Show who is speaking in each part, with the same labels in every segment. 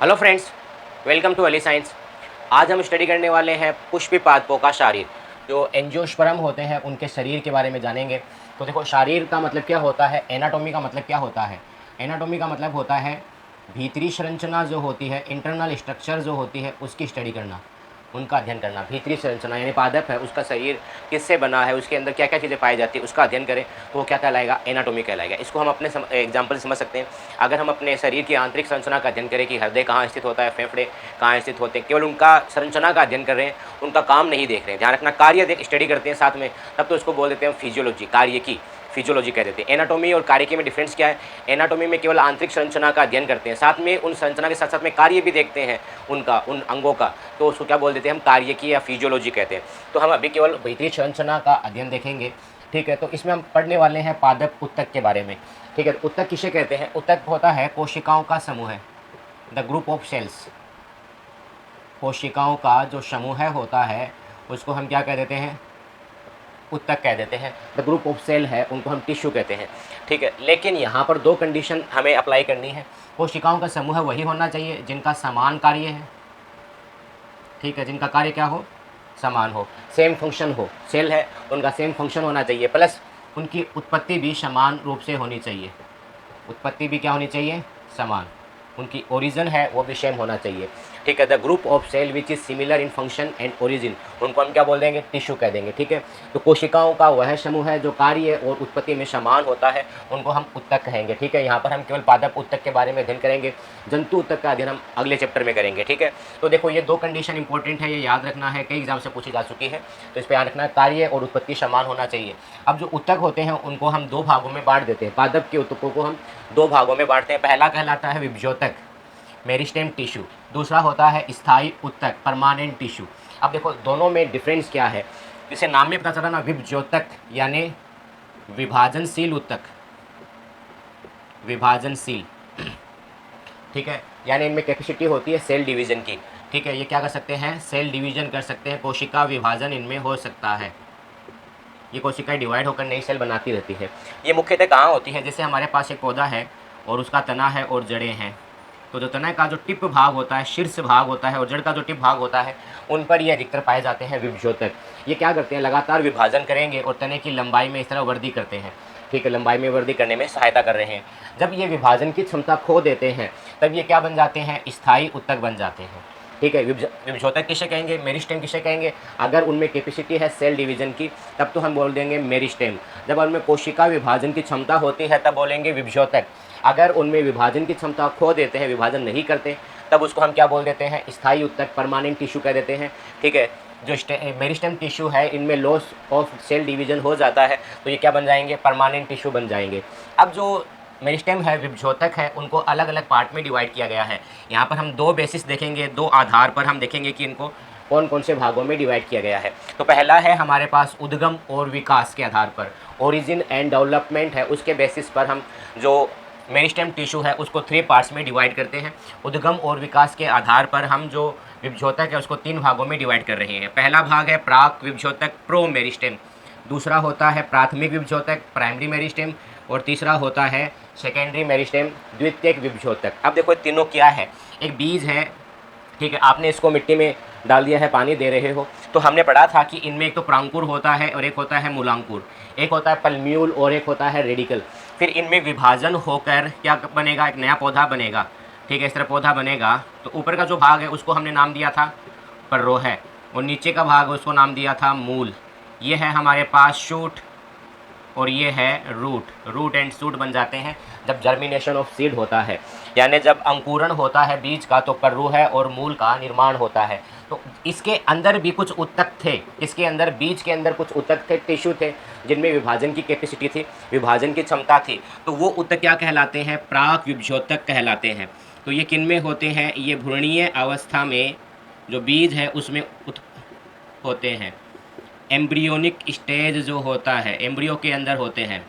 Speaker 1: Hello friends, welcome to Ali science. आज हम study करने वाले हैं पुष्पिपादपों का शारीर। जो एंजियोस्पर्म होते हैं उनके शरीर के बारे में जानेंगे। तो देखो, शारीर का मतलब क्या होता है, एनाटॉमी का मतलब क्या होता है। एनाटॉमी का मतलब होता है भीतरी संरचना जो होती है, इंटरनल स्ट्रक्चर जो होती है उसकी स्टडी करना, उनका अध्ययन करना। भीतरी संरचना यानी पादप है, उसका शरीर किससे बना है, उसके अंदर क्या क्या चीज़ें पाई जाती है, उसका अध्ययन करें तो वो क्या कहलाएगा, एनाटॉमी कहलाएगा। इसको हम अपने एग्जाम्पल समझ सकते हैं। अगर हम अपने शरीर की आंतरिक संरचना का अध्ययन करें कि हृदय कहाँ स्थित होता है, फेफड़े कहाँ स्थित होते हैं, केवल उनका संरचना का अध्ययन कर रहे हैं, उनका काम नहीं देख रहे हैं, ध्यान रखना, कार्य देख स्टडी करते हैं साथ में, तब तो उसको बोल देते हैं फिजियोलॉजी, कार्य की फिजियोलॉजी कह देते हैं। एनाटॉमी और कार्य में डिफरेंस क्या है? एनाटॉमी में केवल आंतरिक संरचना का अध्ययन करते हैं, साथ में उन संरचना के साथ साथ में कार्य भी देखते हैं उनका, उन अंगों का, तो उसको क्या बोल देते हैं हम, कार्य की या फिजियोलॉजी कहते हैं। तो हम अभी केवल भीतरी संरचना का अध्ययन देखेंगे, ठीक है। तो इसमें हम पढ़ने वाले हैं पादप उत्तक के बारे में, ठीक है। उत्तक किसे कहते हैं? उत्तक होता है कोशिकाओं का समूह है, द ग्रुप ऑफ सेल्स। कोशिकाओं का जो समूह होता है उसको हम क्या कह देते हैं, उत्तक कह देते हैं। द ग्रुप ऑफ सेल है उनको हम टिश्यू कहते हैं, ठीक है। लेकिन यहाँ पर दो कंडीशन हमें अप्लाई करनी है। कोशिकाओं का समूह वही होना चाहिए जिनका समान कार्य है, ठीक है, जिनका कार्य क्या हो, समान हो, सेम फंक्शन हो। सेल है, उनका सेम फंक्शन होना चाहिए, प्लस उनकी उत्पत्ति भी समान रूप से होनी चाहिए। उत्पत्ति भी क्या होनी चाहिए, समान। उनकी ओरिजिन है वो भी सेम होना चाहिए, ठीक है। The group of cell which is similar in function and origin, उनको हम क्या बोल देंगे, टिश्यू कह देंगे, ठीक है। तो कोशिकाओं का वह समूह है जो कार्य और उत्पत्ति में समान होता है, उनको हम उत्तक कहेंगे, ठीक है। यहाँ पर हम केवल पादप उत्तक के बारे में अध्ययन करेंगे, जंतु उत्तक का अध्ययन हम अगले चैप्टर में करेंगे, ठीक है। तो देखो, ये दो कंडीशन इंपॉर्टेंट है, ये याद रखना है, कई एग्जाम से पूछी जा चुकी है, तो इस पर याद रखना, कार्य और उत्पत्ति समान होना चाहिए। अब जो उत्तक होते हैं उनको हम दो भागों में बांट देते हैं, पादप के उत्तकों को हम दो भागों में बांटते हैं। पहला कहलाता है विभज्योतक, मेरिस्टेम टिश्यू। दूसरा होता है स्थायी उत्तक, परमानेंट टिश्यू। अब देखो, दोनों में डिफरेंस क्या है, इसे नाम में पता चला ना, विभज्योतक यानी विभाजनशील उत्तक, विभाजनशील, ठीक है, यानी इनमें कैपेसिटी होती है सेल डिवीजन की, ठीक है। ये क्या कर सकते हैं, सेल डिवीजन कर सकते हैं, कोशिका विभाजन इनमें हो सकता है। ये कोशिकाएं डिवाइड होकर नई सेल बनाती रहती है। ये मुख्यतः कहाँ होती है, जैसे हमारे पास एक पौधा है और उसका तना है और जड़ें हैं, तो जो तना का जो टिप भाग होता है, शीर्ष भाग होता है, और जड़ का जो टिप भाग होता है, उन पर ये अधिकतर पाए जाते हैं विभज्योतक। ये क्या करते हैं, लगातार विभाजन करेंगे और तने की लंबाई में इस तरह वृद्धि करते हैं, ठीक है, लंबाई में वृद्धि करने में सहायता कर रहे हैं। जब ये विभाजन की क्षमता खो देते हैं तब ये क्या बन जाते हैं, स्थायी उत्तक बन जाते हैं, ठीक है। विभज्योतक किसे कहेंगे, मेरिस्टेम किसे कहेंगे? अगर उनमें कैपेसिटी है सेल डिवीजन की तब तो हम बोल देंगे मेरिस्टेम। जब उनमें कोशिका विभाजन की क्षमता होती है तब बोलेंगे विभज्योतक। अगर उनमें विभाजन की क्षमता खो देते हैं, विभाजन नहीं करते, तब उसको हम क्या बोल देते हैं, स्थायी उत्तक, परमानेंट टिश्यू कह देते हैं, ठीक है। जो मेरिस्टेम टिश्यू है, इनमें लॉस ऑफ सेल डिवीजन हो जाता है तो ये क्या बन जाएंगे, परमानेंट टिश्यू बन जाएंगे। अब जो मेरिस्टेम है, विभज्योतक है, उनको अलग अलग पार्ट में डिवाइड किया गया है। यहाँ पर हम दो बेसिस देखेंगे, दो आधार पर हम देखेंगे कि इनको कौन कौन से भागों में डिवाइड किया गया है। तो पहला है हमारे पास उद्गम और विकास के आधार पर, ओरिजिन एंड डेवलपमेंट है, उसके बेसिस पर हम जो मेरिस्टेम टिश्यू है उसको 3 पार्ट्स में डिवाइड करते हैं। उद्गम और विकास के आधार पर हम जो विभज्योतक है उसको 3 भागों में डिवाइड कर रहे हैं। पहला भाग है प्राक विभज्योतक, प्रो मेरिस्टेम। दूसरा होता है प्राथमिक विभज्योतक, प्राइमरी मेरिस्टेम। और तीसरा होता है सेकेंडरी मेरिस्टेम, द्वितीयक विभज्योतक। अब देखो, तीनों क्या है, एक बीज है, ठीक है, आपने इसको मिट्टी में डाल दिया है, पानी दे रहे हो, तो हमने पढ़ा था कि इनमें एक तो प्रांकुर होता है और एक होता है मूलांकुर, एक होता है पल्म्यूल और एक होता है रेडिकल। फिर इनमें विभाजन होकर क्या बनेगा, एक नया पौधा बनेगा, ठीक है, इस तरह पौधा बनेगा। तो ऊपर का जो भाग है उसको हमने नाम दिया था पर्रो है, और नीचे का भाग उसको नाम दिया था मूल। ये है हमारे पास शूट और ये है रूट, रूट एंड शूट बन जाते हैं जब जर्मिनेशन ऑफ सीड होता है, यानी जब अंकुरण होता है बीज का, तो पर्रू है और मूल का निर्माण होता है। तो इसके अंदर भी कुछ उत्तक थे, इसके अंदर बीज के अंदर कुछ उत्तक थे, टिश्यू थे, जिनमें विभाजन की कैपेसिटी थी, विभाजन की क्षमता थी। तो वो उत्तक क्या कहलाते हैं, प्राक विभज्योतक कहलाते हैं। तो ये किन में होते हैं, ये भ्रूणीय अवस्था में जो बीज है उसमें होते हैं। एम्ब्रियोनिक स्टेज जो होता है, एम्ब्रियो के अंदर होते हैं,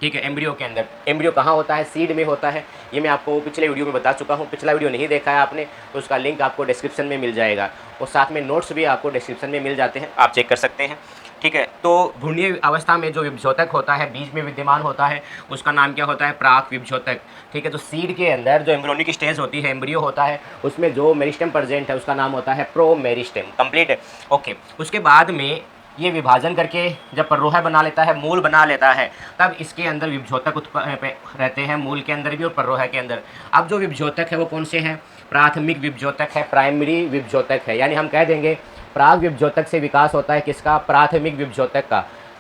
Speaker 1: ठीक है, एम्ब्रियो के अंदर। एम्ब्रियो कहाँ होता है, सीड में होता है। ये मैं आपको पिछले वीडियो में बता चुका हूँ, पिछला वीडियो नहीं देखा है आपने तो उसका लिंक आपको डिस्क्रिप्शन में मिल जाएगा, और साथ में नोट्स भी आपको डिस्क्रिप्शन में मिल जाते हैं, आप चेक कर सकते हैं, ठीक है। तो भ्रूणीय अवस्था में जो विभ्योतक होता है बीज में विद्यमान होता है, उसका नाम क्या होता है? प्राक विभ्योतक। ठीक है। तो सीड के अंदर जो एम्ब्रियोनिक स्टेज होती है, एम्ब्रियो होता है, उसमें जो मेरिस्टेम प्रेजेंट है उसका नाम होता है प्रोमेरिस्टेम। कंप्लीट है। ओके। उसके बाद में ये विभाजन करके जब प्ररोह बना लेता है, मूल बना लेता है, तब इसके अंदर विभ्योतक रहते हैं, मूल के अंदर भी और प्ररोह के अंदर। अब जो विभ्योतक है वो कौन से हैं? प्राथमिक विभ्योतक है, प्राइमरी विभ्योतक है। यानी हम कह देंगे प्राग विभ्योतक से विकास होता है किसका? प्राथमिक विभ्योतक का।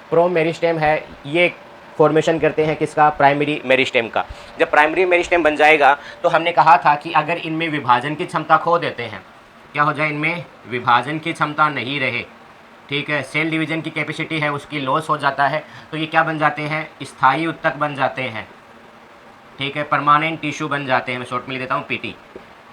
Speaker 1: प्रोमेरिस्टेम है, ये फॉर्मेशन करते हैं किसका? प्राइमरी मेरिस्टेम का। जब प्राइमरी मेरिस्टेम बन जाएगा तो हमने कहा था कि अगर इनमें विभाजन की क्षमता खो देते हैं, क्या हो जाए? इनमें विभाजन की क्षमता नहीं रहे, ठीक है, सेल डिवीजन की कैपेसिटी है उसकी लॉस हो जाता है, तो ये क्या बन जाते हैं? स्थायी उत्तक बन जाते हैं। ठीक है, परमानेंट टिश्यू बन जाते हैं। मैं शॉर्ट में लिख देता हूँ पीटी।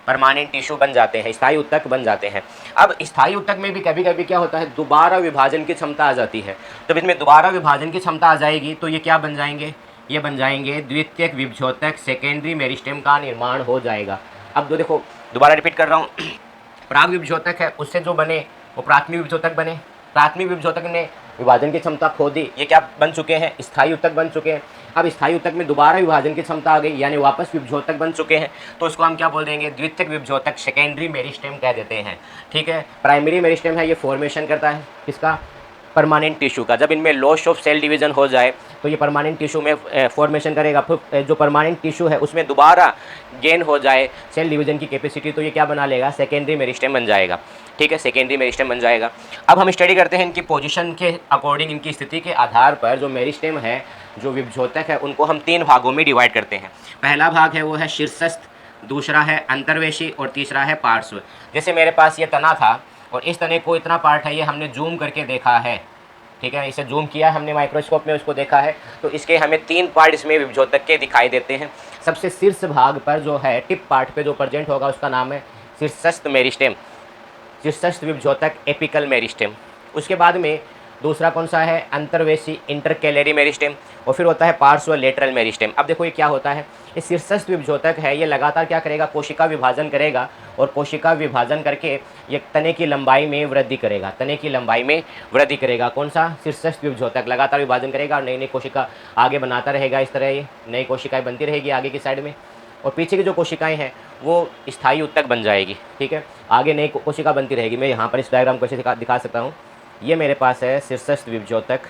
Speaker 1: परमानेंट टिश्यू बन जाते हैं, स्थायी उत्तक बन जाते हैं। अब स्थायी उत्तक में भी कभी कभी क्या होता है? दोबारा विभाजन की क्षमता आ जाती है। जब इसमें दोबारा विभाजन की क्षमता आ जाएगी तो ये क्या बन जाएंगे? ये बन जाएंगे द्वितीयक विभ्योतक, सेकेंडरी मेरिस्टेम का निर्माण हो जाएगा। अब तो देखो, दोबारा रिपीट कर रहा हूँ प्राग विभ्योतक है, उससे जो बने वो प्राथमिक विभ्योतक बने। प्राथमिक विभ्योतक ने विभाजन की क्षमता खो दी, ये क्या बन चुके हैं? स्थायी उत्तक बन चुके हैं। अब स्थायी उत्तक में दोबारा विभाजन की क्षमता आ गई, यानी वापस विभ्योतक बन चुके हैं, तो उसको हम क्या बोल देंगे? द्वितीयक विभ्योतक, सेकेंडरी मेरिस्टेम कह देते हैं। ठीक है। प्राइमरी मेरिस्टेम है, ये फॉर्मेशन करता है किसका? परमानेंट टिश्यू का। जब इनमें लॉस ऑफ सेल डिवीजन हो जाए तो ये परमानेंट टिश्यू में फॉर्मेशन करेगा। फिर जो परमानेंट टिश्यू है उसमें दोबारा गेन हो जाए सेल डिवीजन की कैपेसिटी, तो ये क्या बना लेगा? सेकेंडरी मेरिस्टेम बन जाएगा। ठीक है, सेकेंडरी मेरिस्टेम बन जाएगा। अब हम स्टडी करते हैं इनकी पोजीशन के अकॉर्डिंग, इनकी स्थिति के आधार पर जो मेरिस्टेम है, जो विभ्योतक है, उनको हम 3 भागों में डिवाइड करते हैं। पहला भाग है वो है शीर्षस्थ, दूसरा है अंतर्वेशी और तीसरा है पार्श्व। जैसे मेरे पास ये तना था और इस तने को इतना पार्ट है, ये हमने जूम करके देखा है। ठीक है, इसे जूम किया हमने माइक्रोस्कोप में, उसको देखा है, तो इसके हमें 3 पार्ट इसमें विभ्योतक के दिखाई देते हैं। सबसे शीर्ष भाग पर जो है, टिप पार्ट पे जो प्रेजेंट होगा उसका नाम है शीर्षस्थ मेरिस्टेम, शीर्षस्थ विभ्योतक, एपिकल मेरिस्टेम। उसके बाद में दूसरा कौन सा है? अंतर्वेशी, इंटरकैलरी मेरिस्टेम। और फिर होता है पार्श्व, लेटरल मेरिस्टेम। अब देखो ये क्या होता है, ये शीर्षस्थ विभ्योतक है, ये लगातार क्या करेगा? कोशिका विभाजन करेगा, और कोशिका विभाजन करके ये तने की लंबाई में वृद्धि करेगा, तने की लंबाई में वृद्धि करेगा। कौन सा? शीर्षस्थ विभ्योतक लगातार विभाजन करेगा और नई नई कोशिका आगे बनाता रहेगा। इस तरह ये नई कोशिकाएं बनती रहेगी आगे की साइड में, और पीछे की जो कोशिकाएं हैं वो स्थायी उत्तक बन जाएगी। ठीक है, आगे नई कोशिका बनती रहेगी। मैं यहाँ पर इस डायग्राम को ऐसे दिखा सकता हूँ। ये मेरे पास है शीर्षस्थ विभ्योतक।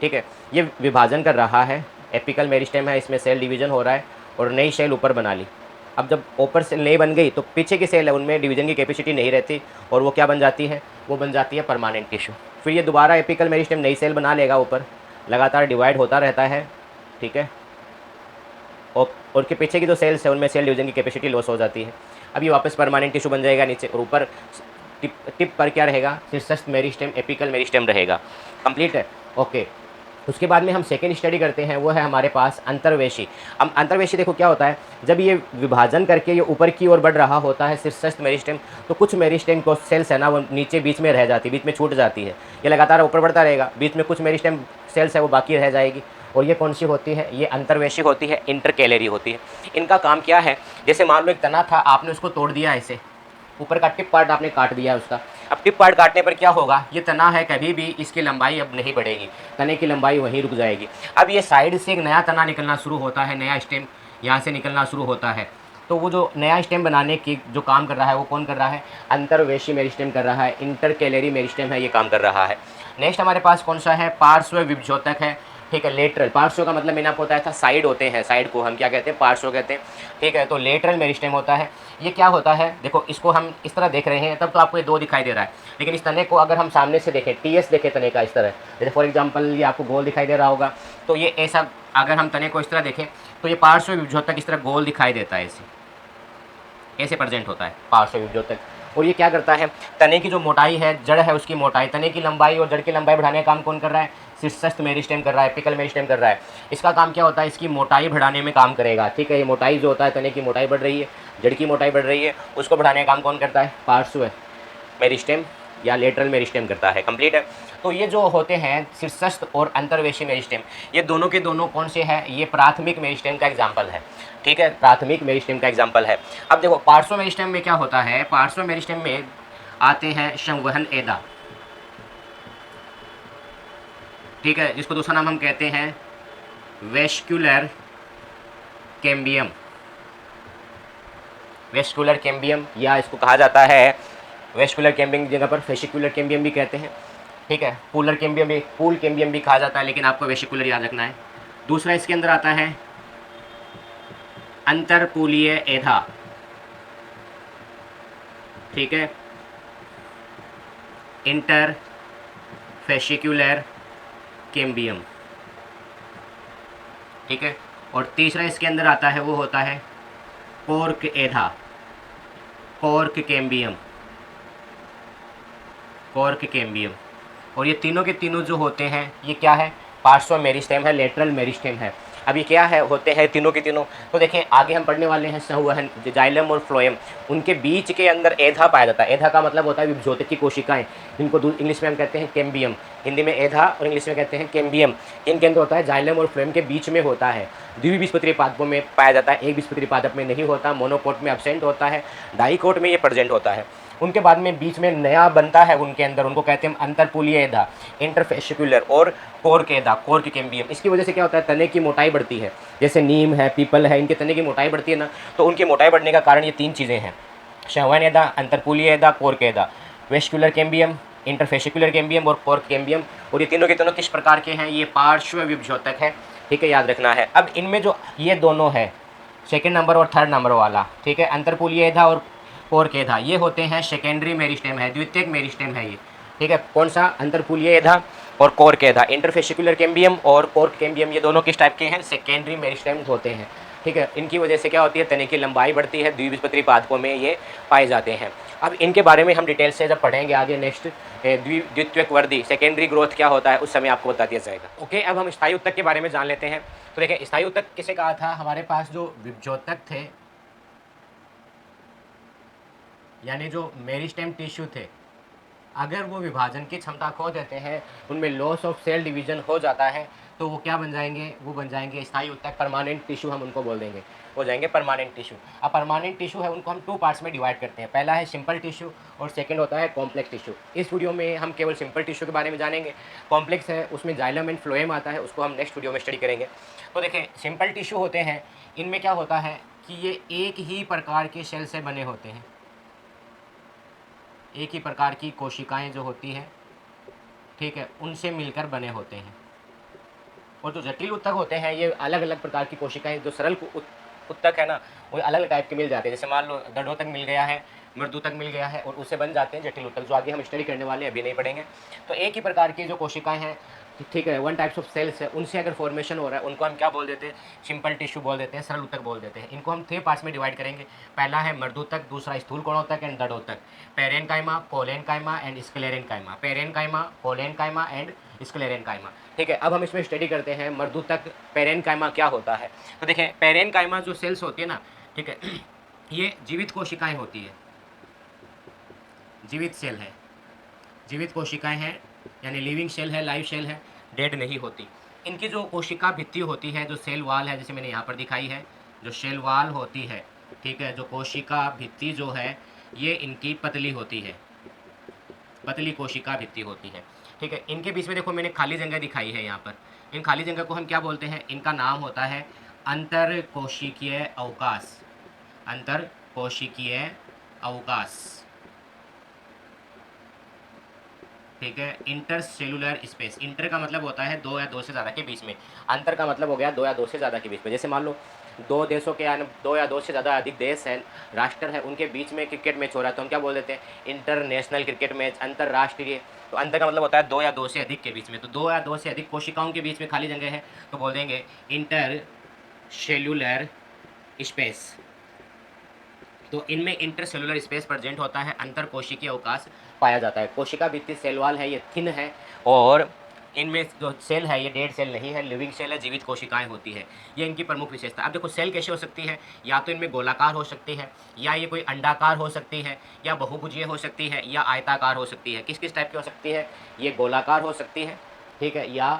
Speaker 1: ठीक है, ये विभाजन कर रहा है, एपिकल मेरिस्टेम है, इसमें सेल डिवीजन हो रहा है और नई सेल ऊपर बना ली। अब जब ऊपर सेल नई बन गई तो पीछे की सेल है उनमें डिवीजन की कैपेसिटी नहीं रहती, और वो क्या बन जाती है? वो बन जाती है परमानेंट टिश्यू। फिर ये दोबारा एपिकल मेरिस्टेम नई सेल बना लेगा, ऊपर लगातार डिवाइड होता रहता है। ठीक है, और के पीछे की जो सेल्स है उनमें सेल डिवीजन की कैपेसिटी लॉस हो जाती है। अब ये वापस परमानेंट टिश्यू बन जाएगा नीचे, और ऊपर टिप पर क्या रहेगा? शीर्षस्थ मेरिस्टेम, एपिकल मेरिस्टेम रहेगा। कंप्लीट है। ओके। उसके बाद में हम सेकेंड स्टडी करते हैं, वो है हमारे पास अंतर्वेशी। अब अंतर्वेशी देखो क्या होता है, जब ये विभाजन करके ये ऊपर की ओर बढ़ रहा होता है शीर्षस्थ मेरिस्टेम, तो कुछ मेरिस्टेम को सेल्स है ना वो नीचे बीच में रह जाती है, बीच में छूट जाती है। ये लगातार ऊपर बढ़ता रहेगा, बीच में कुछ मेरिस्टेम सेल्स है वो बाकी रह जाएगी, और ये कौन सी होती है? ये अंतर्वेशी होती है, इंटरकैलरी होती है। इनका काम क्या है? जैसे मान लो एक तना था, आपने उसको तोड़ दिया, ऐसे ऊपर का टिप पार्ट आपने काट दिया उसका। अब टिप पार्ट काटने पर क्या होगा? ये तना है, कभी भी इसकी लंबाई अब नहीं बढ़ेगी, तने की लंबाई वहीं रुक जाएगी। अब ये साइड से एक नया तना निकलना शुरू होता है, नया स्टेम यहाँ से निकलना शुरू होता है। तो वो जो नया स्टेम बनाने की जो काम कर रहा है वो कौन कर रहा है? अंतर्वेशी मेरिस्टेम कर रहा है, इंटरकैलरी मेरिस्टेम है, ये काम कर रहा है। नेक्स्ट हमारे पास कौन सा है? पार्श्व विभ्योतक है। ठीक है, लेटरल। पार्श्व का मतलब मैंने आपको बताया था साइड होते हैं, साइड को हम क्या कहते हैं? पार्श्व कहते हैं। ठीक है, तो लेटरल मेरिस्टेम होता है। ये क्या होता है? देखो, इसको हम इस तरह देख रहे हैं, तब तो आपको ये 2 दिखाई दे रहा है, लेकिन इस तने को अगर हम सामने से देखें, टीएस देखें तने का इस तरह, जैसे फॉर एग्जांपल ये आपको गोल दिखाई दे रहा होगा, तो ये ऐसा अगर हम तने को इस तरह देखें तो ये पार्श्व विभ्योतक इस तरह गोल दिखाई देता है, ऐसे प्रेजेंट होता है पार्श्व विभ्योतक। और ये क्या करता है? तने की जो मोटाई है, जड़ है उसकी मोटाई, तने की लंबाई और जड़ की लंबाई बढ़ाने का काम कौन कर रहा है? शीर्षस्थ मेरिस्टेम कर रहा है, एपिकल मेरिस्टेम कर रहा है। इसका काम क्या होता है? इसकी मोटाई बढ़ाने में काम करेगा। ठीक है, ये मोटाई जो होता है, तने की मोटाई बढ़ रही है, जड़ की मोटाई बढ़ रही है, उसको बढ़ाने का काम कौन करता है? पार्श्व मेरिस्टेम या लेटरल मेरिस्टेम करता है। कंप्लीट है। तो ये जो होते हैं शीर्षस्थ और अंतर्वेशी मेरिस्टेम, ये दोनों के दोनों कौन से हैं? ये प्राथमिक मेरिस्टेम का एग्जाम्पल है। ठीक है, प्राथमिक मेरिस्टेम का एग्जाम्पल है। अब देखो, पार्श्व मेरिस्टेम में क्या होता है? पार्श्व मेरिस्टेम में आते हैं संवहन एदा। ठीक है, जिसको दूसरा नाम हम कहते हैं वेस्कुलर कैम्बियम। वेस्कुलर कैम्बियम, या इसको कहा जाता है वेस्कुलर कैम्बियम की जगह पर फेसिकुलर कैम्बियम भी कहते हैं। ठीक है, पूलर कैम्बियम भी, पूल कैम्बियम भी कहा जाता है, लेकिन आपको वेसिकुलर याद रखना है। दूसरा इसके अंदर आता है अंतरपूलीय एधा। ठीक है, इंटर फेसिकुलर कैम्बियम। ठीक है, और तीसरा इसके अंदर आता है वो होता है कोर्क एधा, कोर्क कैम्बियम, कोर्क कैम्बियम। और ये तीनों के तीनों जो होते हैं ये क्या है, पार्श्व मेरिस्टेम है, लेटरल मेरिस्टेम है। अब ये क्या है, होते हैं तीनों के तीनों। तो देखें आगे हम पढ़ने वाले हैं संवहन, जाइलम और फ्लोएम, उनके बीच के अंदर एधा पाया जाता है। एधा का मतलब होता है विभजोतक की कोशिकाएं, जिनको इंग्लिश में हम कहते हैं कैम्बियम, हिंदी में एधा और इंग्लिश में कहते हैं कैम्बियम। इनके अंदर होता है जाइलम और फ्लोएम के बीच में होता है। द्विबीजपत्री पादपों में पाया जाता है, एक बीजपत्री पादप में नहीं होता, मोनोकोट में एब्सेंट होता है, डाइकोट में ये प्रेजेंट होता है। उनके बाद में बीच में नया बनता है उनके अंदर, उनको कहते हैं अंतरपूलीय एधा, इंटरफेसिकुलर और कोर्क एधा, कोर्क कैम्बियम। इसकी वजह से क्या होता है, तने की मोटाई बढ़ती है। जैसे नीम है, पीपल है, इनके तने की मोटाई बढ़ती है ना, तो उनकी मोटाई बढ़ने का कारण ये तीन चीज़ें हैं, संवहन एधा, अंतरपूलीय एधा, कोर्क एधा। वेस्कुलर कैम्बियम, इंटरफेसिकुलर कैम्बियम और कोर्क कैम्बियम। और ये तीनों के तीनों किस प्रकार के हैं, ये पार्श्व विभजोतक है। ठीक है, याद रखना है। अब इनमें जो ये दोनों है, सेकेंड नंबर और थर्ड नंबर वाला, ठीक है, अंतरपूलीय एधा और कोर्क एधा, ये होते हैं सेकेंडरी मेरिस्टेम है, द्वितीयक मेरिस्टेम है ये। ठीक है, कौन सा, अंतरपूलीय एधा और कोर्क एधा। इंटरफेसिकुलर कैम्बियम और कोर्क कैम्बियम ये दोनों किस टाइप के हैं, सेकेंडरी मेरिस्टेम होते हैं। ठीक है, इनकी वजह से क्या होती है, तने की लंबाई बढ़ती है, द्विबीजपत्री पादपों में ये पाए जाते हैं। अब इनके बारे में हम डिटेल से जब पढ़ेंगे आगे नेक्स्ट द्वितीयक वर्धी, सेकेंडरी ग्रोथ क्या होता है, उस समय आपको बता दिया जाएगा। ओके, अब हम स्थायी उत्तक के बारे में जान लेते हैं। तो देखिए स्थायी उत्तक किसे कहा था, हमारे पास जो विभजोतक थे, यानी जो मेरिस्टेम टिश्यू थे, अगर वो विभाजन की क्षमता खो देते हैं, उनमें लॉस ऑफ सेल डिवीजन हो जाता है, तो वो क्या बन जाएंगे, वो बन जाएंगे स्थायी उत्तक, परमानेंट टिश्यू हम उनको बोल देंगे, हो जाएंगे परमानेंट टिश्यू। अब परमानेंट टिश्यू है उनको हम टू पार्ट्स में डिवाइड करते हैं, पहला है सिंपल टिश्यू और सेकंड होता है कॉम्प्लेक्स टिश्यू। इस वीडियो में हम केवल सिंपल टिश्यू के बारे में जानेंगे, कॉम्प्लेक्स है उसमें जाइलम एंड फ्लोएम आता है, उसको हम नेक्स्ट वीडियो में स्टडी करेंगे। तो देखें सिंपल टिश्यू होते हैं, इनमें क्या होता है कि ये एक ही प्रकार के सेल से बने होते हैं, एक ही प्रकार की कोशिकाएं जो होती हैं, ठीक है, उनसे मिलकर बने होते हैं। और जो जटिल उत्तक होते हैं ये अलग अलग प्रकार की कोशिकाएं, जो सरल उत्तक है ना वो अलग अलग टाइप के मिल जाते हैं। जैसे मान लो दृढ़ोत्तक मिल गया है, मृदुतक मिल गया है, और उससे बन जाते हैं जटिल उत्तक, जो आगे हम स्टडी करने वाले हैं, अभी नहीं पढ़ेंगे। तो एक ही प्रकार की जो कोशिकाएं हैं, ठीक है, वन टाइप्स ऑफ सेल्स है, उनसे अगर फॉर्मेशन हो रहा है उनको हम क्या बोल देते हैं, सिंपल टिश्यू बोल देते हैं, सरल उत्तक बोल देते हैं। इनको हम 3 पार्ट्स में डिवाइड करेंगे, पहला है मृदुतक, दूसरा स्थूल कोणोत्तक एंड दृढ़ोत्तक, parenchyma, collenchyma and sclerenchyma, parenchyma, collenchyma and sclerenchyma. ठीक है, अब हम इसमें स्टडी करते हैं मृदुतक, पेरेनकाइमा क्या होता है। तो देखें पेरेनकाइमा जो सेल्स होती है ना, ठीक है, ये जीवित कोशिकाएं होती है, जीवित सेल है, जीवित कोशिकाएं हैं, यानी लिविंग सेल है, लाइव सेल है, डेड नहीं होती। इनकी जो कोशिका भित्ति होती है, जो सेल वाल है, जैसे मैंने यहाँ पर दिखाई है, जो सेल वाल होती है, ठीक है, जो कोशिका भित्ति जो है ये इनकी पतली होती है, पतली कोशिका भित्ति होती है। ठीक है, इनके बीच में देखो मैंने खाली जगह दिखाई है यहाँ पर, इन खाली जगह को हम क्या बोलते हैं, इनका नाम होता है अंतर कोशिकीय अवकाश, अंतर कोशिकीय अवकाश। ठीक है, इंटर सेलुलर स्पेस, इंटर का मतलब होता है 2 या 2 से ज़्यादा के बीच में, अंतर का मतलब हो गया 2 या 2 से ज़्यादा के बीच में। जैसे मान लो 2 देशों के, यानी 2 या 2 से ज़्यादा अधिक देश हैं, राष्ट्र है, उनके बीच में क्रिकेट मैच हो रहा है, तो हम क्या बोल देते हैं, इंटरनेशनल क्रिकेट मैच, अंतर्राष्ट्रीय। तो अंतर का मतलब होता है 2 या 2 से अधिक के बीच में, तो 2 या 2 से अधिक कोशिकाओं के बीच में खाली जगह है, तो बोल देंगे इंटर सेलुलर स्पेस। तो इनमें इंटरसेलुलर स्पेस प्रेजेंट होता है, अंतर कोशिकीय अवकाश पाया जाता है। कोशिका भित्ति सेल वाल है, ये थिन है, और इनमें जो सेल है ये डेड सेल नहीं है, लिविंग सेल है, जीवित कोशिकाएं होती है, ये इनकी प्रमुख विशेषता। अब देखो सेल कैसे हो सकती है, या तो इनमें गोलाकार हो सकती है, या ये कोई अंडाकार हो सकती है, या बहुभुजीय हो सकती है, या आयताकार हो सकती है। किस किस टाइप की हो सकती है, ये गोलाकार हो सकती है, ठीक है, या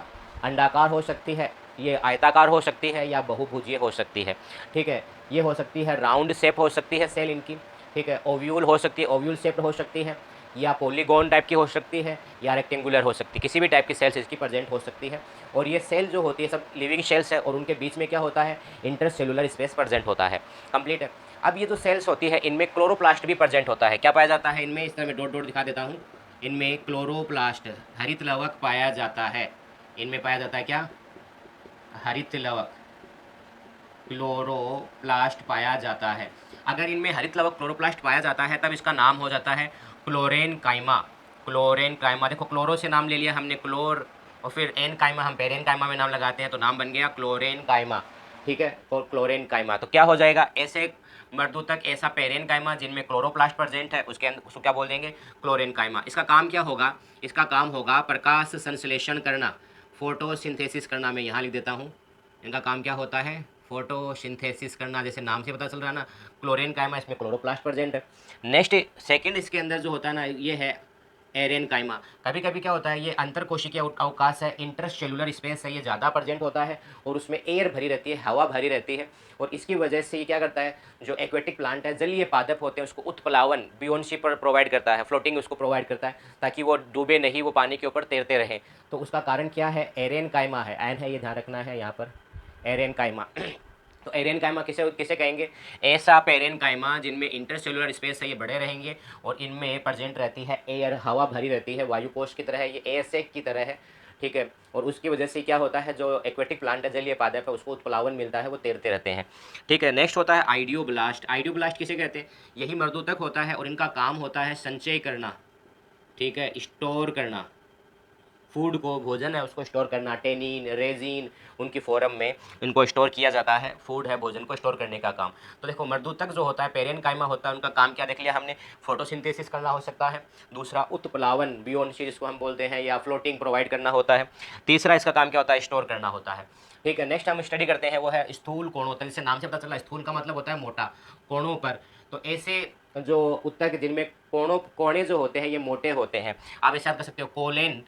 Speaker 1: अंडाकार हो सकती है, ये आयताकार हो सकती है, या बहुभुजीय हो सकती है। ठीक है, ये हो सकती है राउंड शेप हो सकती है सेल इनकी, ठीक है, ओव्यूल हो सकती है, ओव्यूल शेप हो सकती है, या पॉलीगॉन टाइप की हो सकती है या रेक्टेंगुलर हो सकती है, किसी भी टाइप की सेल्स इसकी प्रेजेंट हो सकती है। और ये सेल जो होती है सब लिविंग सेल्स है और उनके बीच में क्या होता है, इंटरसेलुलर स्पेस प्रेजेंट होता है। कंप्लीट है। अब ये जो सेल्स होती है इनमें क्लोरोप्लास्ट भी प्रेजेंट होता है। क्या पाया जाता है इनमें, इस तरह मैं डॉट डॉट दिखा देता हूँ। इनमें क्लोरोप्लास्ट हरित लवक पाया जाता है। इनमें पाया जाता है क्या, हरित लवक क्लोरोप्लास्ट पाया जाता है। अगर इनमें हरित लवक क्लोरोप्लास्ट पाया जाता है तब इसका नाम हो जाता है क्लोरेन काइमा। क्लोरेन काइमा, देखो क्लोरो से नाम ले लिया हमने क्लोर, और फिर एन काइमा हम पेरेन काइमा में नाम लगाते हैं तो नाम बन गया क्लोरेन काइमा। ठीक है, और क्लोरेन काइमा तो क्या हो जाएगा, ऐसे मर्दों तक ऐसा पेरेन काइमा जिनमें क्लोरोप्लास्ट प्रेजेंट है उसके अंदर उसको क्या बोल देंगे, क्लोरेन काइमा। इसका काम क्या होगा, इसका काम होगा प्रकाश संश्लेषण करना, फोटोसिंथेसिस करना। मैं यहाँ लिख देता हूँ, इनका काम क्या होता है, फोटोसिंथेसिस करना। जैसे नाम से पता चल रहा है ना, क्लोरीन काइमा, इसमें क्लोरोप्लास्ट प्रेजेंट है। नेक्स्ट सेकंड इसके अंदर जो होता है ना, ये है एरेन काइमा। कभी कभी क्या होता है, ये अंतर कोशिकीय अवकाश है, इंटरसेलुलर स्पेस है, ये ज़्यादा प्रेजेंट होता है और उसमें एयर भरी रहती है, हवा भरी रहती है। और इसकी वजह से ये क्या करता है, जो एक्वेटिक प्लांट है, जलीय पादप होते हैं, उसको उत्प्लावन बियोन्सी पर प्रोवाइड करता है, फ्लोटिंग उसको प्रोवाइड करता है ताकि वो डूबे नहीं, वो पानी के ऊपर तैरते रहें। तो उसका कारण क्या है, एरेन काइमा है। एन है, ये ध्यान रखना है यहाँ पर, एरेन काइमा। तो एरेन काइमा किसे किसे कहेंगे, ऐसा पेरेन काइमा जिनमें इंटरसेलुलर स्पेस है, ये बड़े रहेंगे और इनमें प्रेजेंट रहती है एयर, हवा भरी रहती है, वायु कोश की तरह है, ये एयर सेक की तरह है। ठीक है, और उसकी वजह से क्या होता है, जो एक्वेटिक प्लांट है, जलीय पादप है, उसको उत्प्लावन मिलता है, वो तैरते रहते हैं। ठीक है, नेक्स्ट होता है आइडियोब्लास्ट। आइडियोब्लास्ट किसे कहते हैं, यही मर्दों तक होता है और इनका काम होता है संचय करना। ठीक है, स्टोर करना, फूड को, भोजन है उसको स्टोर करना, टेनिन रेजिन उनकी फॉर्म में इनको स्टोर किया जाता है। फूड है, भोजन को स्टोर करने का काम। तो देखो मर्दूतक जो होता है, पेरेन काइमा होता है, उनका काम क्या देख लिया हमने, फोटोसिंथेसिस करना हो सकता है। दूसरा उत्प्लावन बियोन्सी जिसको हम बोलते हैं, या फ्लोटिंग प्रोवाइड करना होता है। तीसरा इसका काम क्या होता है, स्टोर करना होता है। ठीक है, नेक्स्ट हम स्टडी करते हैं वो है स्थूल कोणों। तो जैसे नाम से पता चला, स्थूल का मतलब होता है मोटा, कोणों पर। तो ऐसे जो उत्तक जिनमें कोणे जो होते हैं ये मोटे होते हैं। आप ऐसे याद कर सकते हो, कोलेन।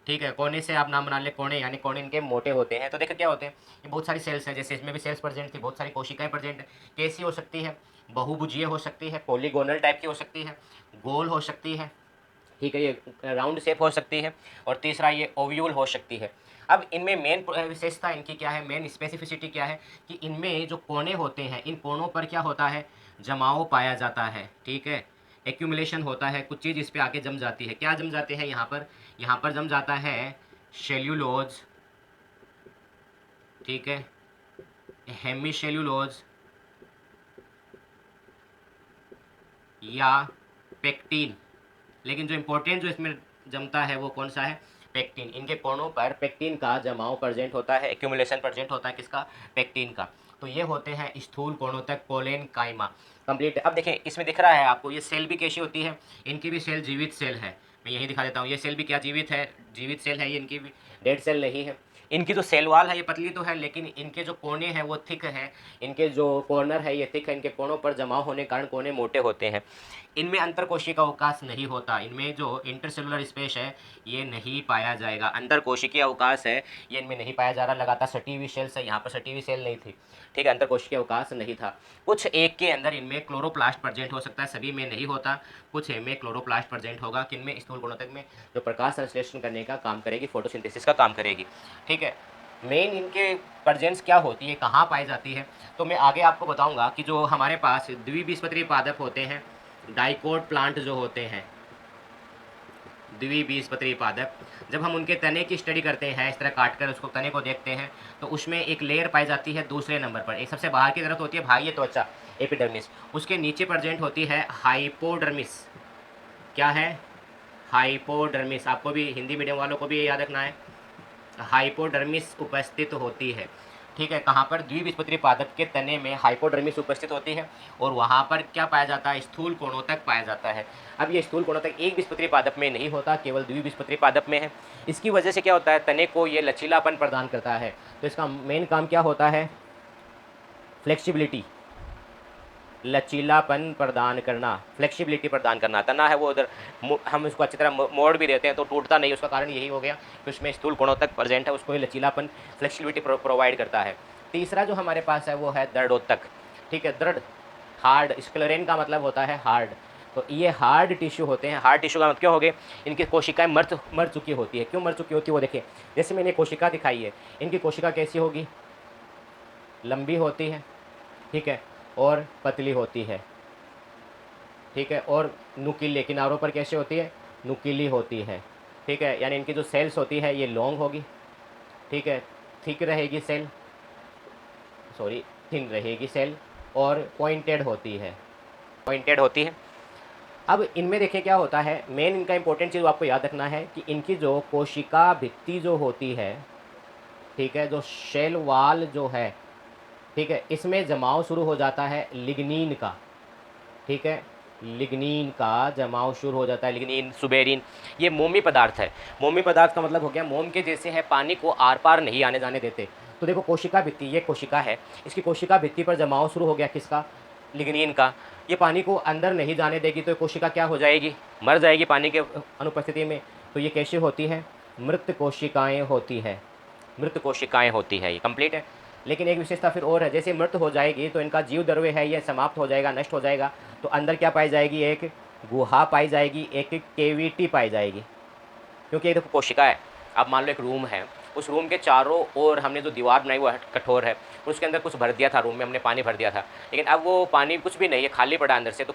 Speaker 1: ठीक है, कोने से आप नाम बना ले, कोने यानी कोने इनके मोटे होते हैं। तो देखो क्या होते हैं, ये बहुत सारी सेल्स हैं, जैसे इसमें भी सेल्स प्रेजेंट थी, बहुत सारी कोशिकाएं प्रेजेंट है। कैसी हो सकती है, बहुभुजीय हो सकती है, पॉलीगोनल टाइप की हो सकती है, गोल हो सकती है। ठीक है, ये राउंड शेप हो सकती है। और तीसरा ये ओव्यूल हो सकती है। अब इनमें मेन विशेषता इनकी क्या है, मेन स्पेसिफिसिटी क्या है, कि इनमें जो कोने होते हैं, इन कोनों पर क्या होता है, जमाव पाया जाता है। ठीक है, एक्यूमुलेशन होता है, कुछ चीज़ इस पर आके जम जाती है। क्या जम जाते हैं यहाँ पर जम जाता है सेल्यूलोज। ठीक है, हेमीसेल्यूलोज या पेक्टिन। लेकिन जो इम्पोर्टेंट जो इसमें जमता है वो कौन सा है, पेक्टिन। इनके कोणों पर पेक्टिन का जमाव प्रेजेंट होता है, एक्यूमुलेशन प्रेजेंट होता है, किसका, पेक्टिन का। तो ये होते हैं स्थूल कोणों तक कोलेन काइमा। कंप्लीट। अब देखें इसमें दिख रहा है आपको, ये सेल भी कैसी होती है, इनकी भी सेल जीवित सेल है। मैं यही दिखा देता हूँ, ये सेल भी क्या जीवित है, जीवित सेल है ये, इनकी भी डेड सेल नहीं है। इनकी जो सेल वाल है ये पतली तो है, लेकिन इनके जो कोने हैं वो थिक है, इनके जो कॉर्नर है ये थिक है, इनके कोनों पर जमाव होने के कारण कोने मोटे होते हैं। इनमें अंतर कोशिका अवकाश नहीं होता, इनमें जो इंटरसेलुलर स्पेस है ये नहीं पाया जाएगा। अंतर कोशिकीय अवकाश है ये इनमें नहीं पाया जा रहा, लगातार सटी हुई सेल्स है, यहाँ पर सटी हुई सेल नहीं थी। ठीक है, अंतर कोशिकीय अवकाश नहीं था। कुछ एक के अंदर इनमें क्लोरोप्लास्ट प्रेजेंट हो सकता है, सभी में नहीं होता, कुछ में क्लोरोप्लास्ट प्रेजेंट होगा। किनमें, स्थूल गुणोत्तक में, जो प्रकाश संश्लेषण करने का काम करेगी, फोटोसिंथेसिस का काम करेगी। ठीक है, मेन इनके प्रेजेंस क्या होती है, कहाँ पाई जाती है, तो मैं आगे आपको बताऊंगा कि जो हमारे पास द्विबीजपत्री पादप होते हैं, डाइकोट प्लांट जो होते हैं, द्विबीजपत्री पादप, जब हम उनके तने की स्टडी करते हैं, इस तरह काट कर उसको तने को देखते हैं, तो उसमें एक लेयर पाई जाती है दूसरे नंबर पर। एक सबसे बाहर की तरफ होती है बाह्य त्वचा, एपिडर्मिस। उसके नीचे प्रेजेंट होती है हाइपोडर्मिस। क्या है, हाइपोडर्मिस। आपको भी, हिंदी मीडियम वालों को भी ये याद रखना है, हाइपोडर्मिस उपस्थित होती है। ठीक है, कहाँ पर, द्विबीजपत्री पादप के तने में हाइपोडर्मिस उपस्थित होती है और वहाँ पर क्या पाया जाता है, स्थूल कोणों तक पाया जाता है। अब ये स्थूल कोणों तक एक बीजपत्री पादप में नहीं होता, केवल द्विबीजपत्री पादप में है। इसकी वजह से क्या होता है, तने को ये लचीलापन प्रदान करता है। तो इसका मेन काम क्या होता है, फ्लेक्सिबिलिटी, लचीलापन प्रदान करना, फ्लेक्सिबिलिटी प्रदान करना। तना है वो उधर हम उसको अच्छी तरह मोड़ भी देते हैं तो टूटता नहीं, उसका कारण यही हो गया कि उसमें स्थूल कोणों तक प्रेजेंट है, उसको ये लचीलापन, फ्लेक्सिबिलिटी प्रोवाइड करता है। तीसरा जो हमारे पास है वो है दृढ़ोत्तक। ठीक है, दृढ़, हार्ड, स्क्लेरेन का मतलब होता है हार्ड। तो ये हार्ड टिश्यू होते हैं। हार्ड टिश्यू का मतलब क्यों हो गए, इनकी कोशिकाएं मर चुकी होती है। क्यों मर चुकी होती है वो देखिए, जैसे मैंने कोशिका दिखाई है, इनकी कोशिका कैसी होगी, लंबी होती है, ठीक है, और पतली होती है, ठीक है, और नुकीले किनारों पर कैसे होती है, नुकीली होती है, ठीक है। यानी इनकी जो सेल्स होती है ये लॉन्ग होगी, ठीक है, थिक रहेगी सेल, सॉरी थिन रहेगी सेल, और पॉइंटेड होती है, पॉइंटेड होती है। अब इनमें देखिए क्या होता है, मेन इनका इंपॉर्टेंट चीज़ आपको याद रखना है कि इनकी जो कोशिका भित्ति जो होती है, ठीक है, जो शेल वाल जो है, ठीक है, इसमें जमाव शुरू हो जाता है लिग्नीन का, ठीक है, लिग्नीन का जमाव शुरू हो जाता है, लिग्नीन सुबेरिन, ये मोमी पदार्थ है। मोमी पदार्थ का मतलब हो गया मोम के जैसे है, पानी को आर पार नहीं आने जाने देते। तो देखो कोशिका भित्ति, ये कोशिका है, इसकी कोशिका भित्ति पर जमाव शुरू हो गया किसका, लिग्नीन का। ये पानी को अंदर नहीं जाने देगी तो ये कोशिका क्या हो जाएगी, मर जाएगी पानी के अनुपस्थिति में। तो ये कैसे होती है, मृत कोशिकाएँ होती है, मृत कोशिकाएँ होती है, ये कंप्लीट है। लेकिन एक विशेषता फिर और है, जैसे मृत हो जाएगी तो इनका जीव द्रव्य है ये समाप्त हो जाएगा, नष्ट हो जाएगा। तो अंदर क्या पाई जाएगी, एक गुहा पाई जाएगी, एक केविटी पाई जाएगी, क्योंकि ये देखो कोशिका है। अब मान लो एक रूम है, उस रूम के चारों ओर हमने जो दीवार बनाई वो कठोर है, उसके अंदर कुछ भर दिया था, रूम में हमने पानी भर दिया था, लेकिन अब वो पानी कुछ भी नहीं है, खाली पड़ा अंदर से। तो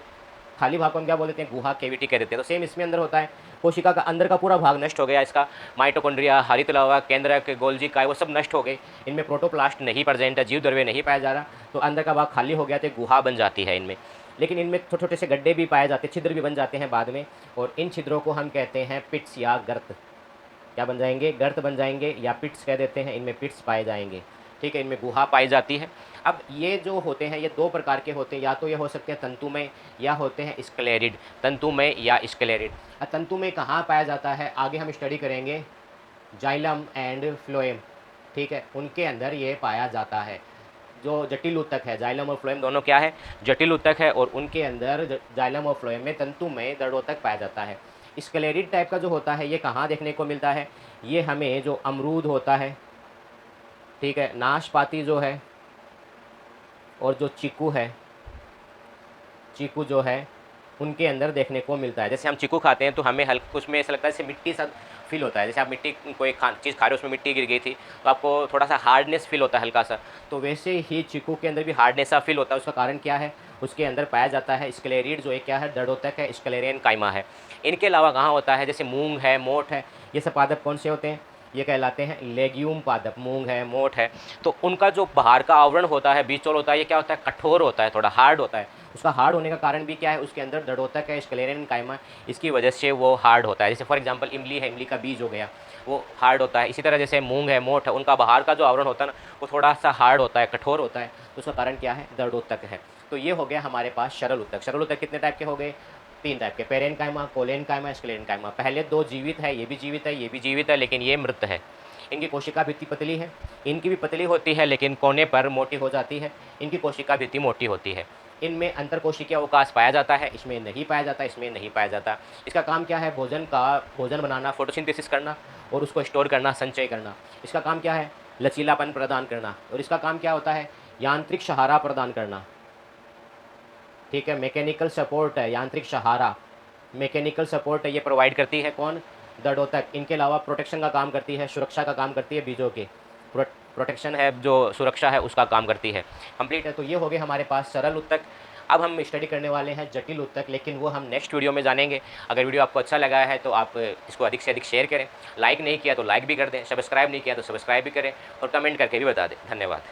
Speaker 1: खाली भाग को हम क्या बोल देते हैं, गुहा, केविटी कह देते हैं। तो सेम इसमें अंदर होता है, कोशिका का अंदर का पूरा भाग नष्ट हो गया, इसका माइटोकॉन्ड्रिया, हरित लवा, केंद्रक, गोल्जी काय, वो सब नष्ट हो गए, इनमें प्रोटोप्लास्ट नहीं प्रेजेंट है, जीव द्रव्य नहीं पाया जा रहा, तो अंदर का भाग खाली हो गया, तो गुहा बन जाती है इनमें। लेकिन इनमें छोटे छोटे से गड्ढे भी पाए जाते हैं, छिद्र भी बन जाते हैं बाद में, और इन छिद्रों को हम कहते हैं पिट्स या गर्त। क्या बन जाएंगे, गर्त बन जाएंगे, या पिट्स कह देते हैं, इनमें पिट्स पाए जाएंगे, ठीक है, इनमें गुहा पाई जाती है। अब ये जो होते हैं ये दो प्रकार के होते हैं, या तो ये हो सकते हैं तंतुमय या होते हैं स्क्लेरिड, तंतुमय या स्क्लेरिड। अब तंतुमय कहाँ पाया जाता है, आगे हम स्टडी करेंगे, जाइलम एंड फ्लोएम, ठीक है, उनके अंदर ये पाया जाता है। जो जटिल ऊतक है, जाइलम और फ्लोएम दोनों क्या है, जटिल ऊतक है, और उनके अंदर जाइलम और फ्लोएम में तंतुमय दृढ़ोतक पाया जाता है। स्क्लेरिड टाइप का जो होता है ये कहाँ देखने को मिलता है, ये हमें जो अमरूद होता है, ठीक है, नाशपाती जो है, और जो चीकू है, चीकू जो है, उनके अंदर देखने को मिलता है। जैसे हम चीकू खाते हैं तो हमें हल्का उसमें ऐसा लगता है जैसे मिट्टी सा फील होता है, जैसे आप मिट्टी कोई चीज़ खा रहे हो उसमें मिट्टी गिर गई थी तो आपको थोड़ा सा हार्डनेस फील होता है हल्का सा, तो वैसे ही चीकू के अंदर भी हार्डनेस सा फील होता है। उसका कारण क्या है, उसके अंदर पाया जाता है स्क्लेरिड, जो एक क्या है, दृढ़ोतक है, स्क्लेरियन कायमा है। इनके अलावा कहाँ होता है, जैसे मूंग है, मोठ है, ये सब पादप कौन से होते हैं, ये कहलाते हैं लेग्यूम पादप। मूंग है, मोठ है, तो उनका जो बाहर का आवरण होता है, बीचोल होता है, ये क्या होता है, कठोर होता है, थोड़ा हार्ड होता है। उसका हार्ड होने का कारण भी क्या है, उसके अंदर दृढ़ोतक है, स्क्लेरियन कायमा, इसकी वजह से वो हार्ड होता है। जैसे फॉर एग्जांपल इमली है, इमली का बीज हो गया, वो हार्ड होता है। इसी तरह जैसे मूंग है, मोठ है, उनका बाहर का जो आवरण होता है ना, वो थोड़ा सा हार्ड होता है, कठोर होता है, तो उसका कारण क्या है, दृढ़ोतक है। तो ये हो गया हमारे पास सरल ऊतक। सरल ऊतक कितने टाइप के हो गए, तीन टाइप के, पेरेन कायमा, कोलेन कायमा, स्क्लेरेन कायमा। पहले दो जीवित है, ये भी जीवित है, ये भी जीवित है, लेकिन ये मृत है। इनकी कोशिका भित्ति पतली है, इनकी भी पतली होती है, लेकिन कोने पर मोटी हो जाती है, इनकी कोशिका भित्ति मोटी होती है। इनमें अंतर कोशिकीय अवकाश पाया जाता है, इसमें नहीं पाया जाता, इसमें नहीं पाया जाता। इसका काम क्या है, भोजन बनाना, फोटोसिंथेसिस करना, और उसको स्टोर करना, संचय करना। इसका काम क्या है, लचीलापन प्रदान करना, और इसका काम क्या होता है, यांत्रिक सहारा प्रदान करना, ठीक है, मैकेनिकल सपोर्ट है, यांत्रिक सहारा, मैकेनिकल सपोर्ट है, ये प्रोवाइड करती है कौन, दृढ़ोतक। इनके अलावा प्रोटेक्शन का काम करती है, सुरक्षा का काम करती है, बीजों के प्रोटेक्शन है, जो सुरक्षा है उसका काम करती है। कंप्लीट है। तो ये हो गए हमारे पास सरल ऊतक। अब हम स्टडी करने वाले हैं जटिल ऊतक, लेकिन वो हम नेक्स्ट वीडियो में जानेंगे। अगर वीडियो आपको अच्छा लगा है तो आप इसको अधिक से अधिक शेयर करें, लाइक नहीं किया तो लाइक भी कर दें, सब्सक्राइब नहीं किया तो सब्सक्राइब भी करें, और कमेंट करके भी बता दें। धन्यवाद।